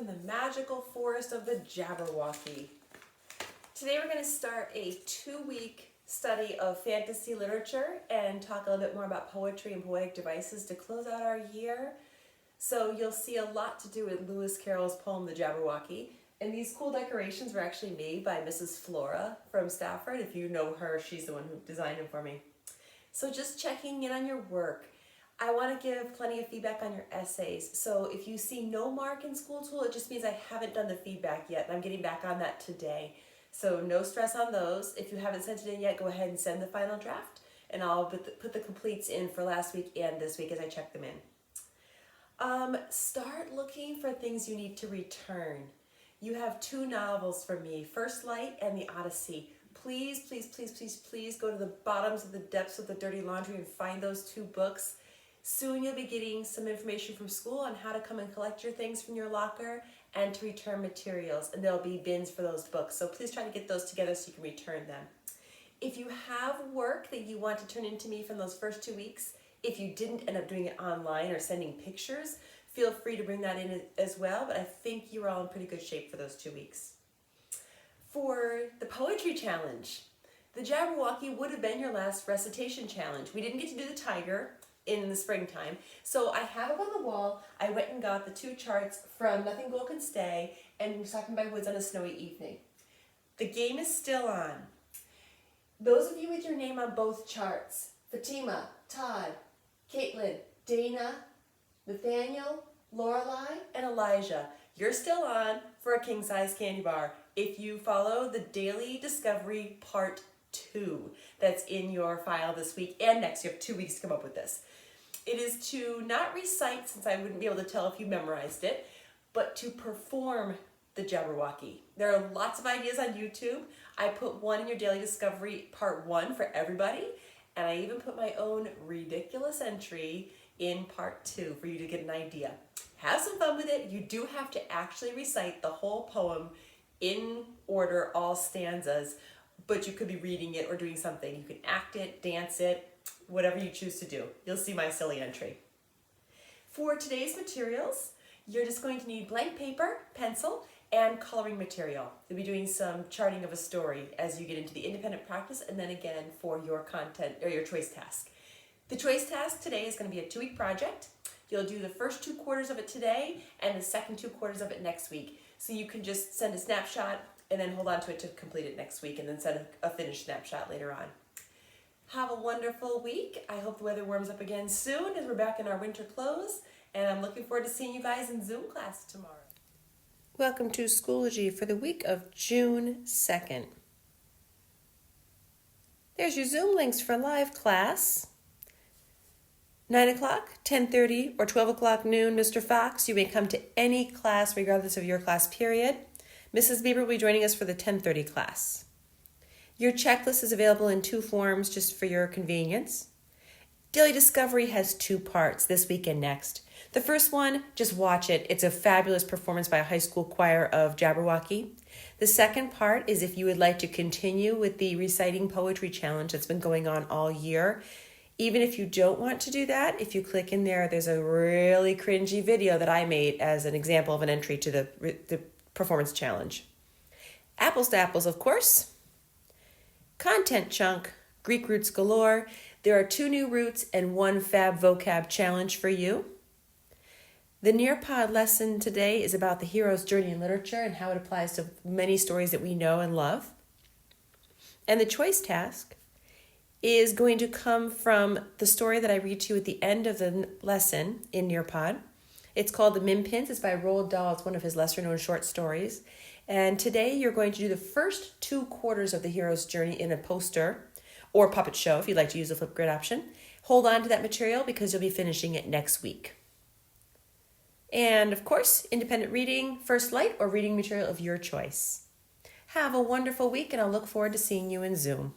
from the magical forest of the Jabberwocky. Today we're going to start a 2-week study of fantasy literature and talk a little bit more about poetry and poetic devices to close out our year. So you'll see a lot to do with Lewis Carroll's poem, The Jabberwocky. And these cool decorations were actually made by Mrs. Flora from Stafford. If you know her, she's the one who designed them for me. So just checking in on your work. I want to give plenty of feedback on your essays. So if you see no mark in School Tool, it just means I haven't done the feedback yet. And I'm getting back on that today. So no stress on those. If you haven't sent it in yet, go ahead and send the final draft. And I'll put the completes in for last week and this week as I check them in. Start looking for things you need to return. You have 2 novels for me, First Light and The Odyssey. Please, please, please, please, please go to the bottoms of the depths of the dirty laundry and find those 2 books. Soon you'll be getting some information from school on how to come and collect your things from your locker and to return materials. And there'll be bins for those books. So please try to get those together so you can return them. If you have work that you want to turn into me from those first 2 weeks, if you didn't end up doing it online or sending pictures, feel free to bring that in as well. But I think you're all in pretty good shape for those 2 weeks. For the poetry challenge, the Jabberwocky would have been your last recitation challenge. We didn't get to do the tiger in the springtime. So I have up on the wall, I went and got the 2 charts from Nothing Gold Can Stay and Talking by Woods on a Snowy Evening. The game is still on. Those of you with your name on both charts, Fatima, Todd, Caitlin, Dana, Nathaniel, Lorelei, and Elijah, you're still on for a king-size candy bar if you follow the Daily Discovery Part 2 that's in your file this week and next. You have 2 weeks to come up with this. It is to not recite, since I wouldn't be able to tell if you memorized it, but to perform the Jabberwocky. There are lots of ideas on YouTube. I put one in your Daily Discovery Part 1 for everybody, and I even put my own ridiculous entry in Part 2 for you to get an idea. Have some fun with it. You do have to actually recite the whole poem in order, all stanzas, but you could be reading it or doing something. You can act it, dance it, whatever you choose to do. You'll see my silly entry. For today's materials, you're just going to need blank paper, pencil, and coloring material. You'll be doing some charting of a story as you get into the independent practice and then again for your content or your choice task. The choice task today is going to be a 2-week project. You'll do the first 2 quarters of it today and the second 2 quarters of it next week. So you can just send a snapshot and then hold on to it to complete it next week and then send a finished snapshot later on. Have a wonderful week. I hope the weather warms up again soon as we're back in our winter clothes. And I'm looking forward to seeing you guys in Zoom class tomorrow. Welcome to Schoology for the week of June 2nd. There's your Zoom links for live class. 9 o'clock, 10:30, or 12 o'clock noon, Mr. Fox. You may come to any class regardless of your class period. Mrs. Bieber will be joining us for the 10:30 class. Your checklist is available in 2 forms just for your convenience. Daily Discovery has 2 parts, this week and next. The first one, just watch it. It's a fabulous performance by a high school choir of Jabberwocky. The second part is if you would like to continue with the reciting poetry challenge that's been going on all year. Even if you don't want to do that, if you click in there, there's a really cringy video that I made as an example of an entry to the performance challenge. Apples to apples, of course. Content chunk, Greek roots galore. There are 2 new roots and 1 fab vocab challenge for you. The Nearpod lesson today is about the hero's journey in literature and how it applies to many stories that we know and love. And the choice task is going to come from the story that I read to you at the end of the lesson in Nearpod. It's called The Minpins. It's by Roald Dahl. It's one of his lesser-known short stories. And today you're going to do the first 2 quarters of the hero's journey in a poster or puppet show if you'd like to use the Flipgrid option. Hold on to that material because you'll be finishing it next week. And of course, independent reading, First Light, or reading material of your choice. Have a wonderful week and I'll look forward to seeing you in Zoom.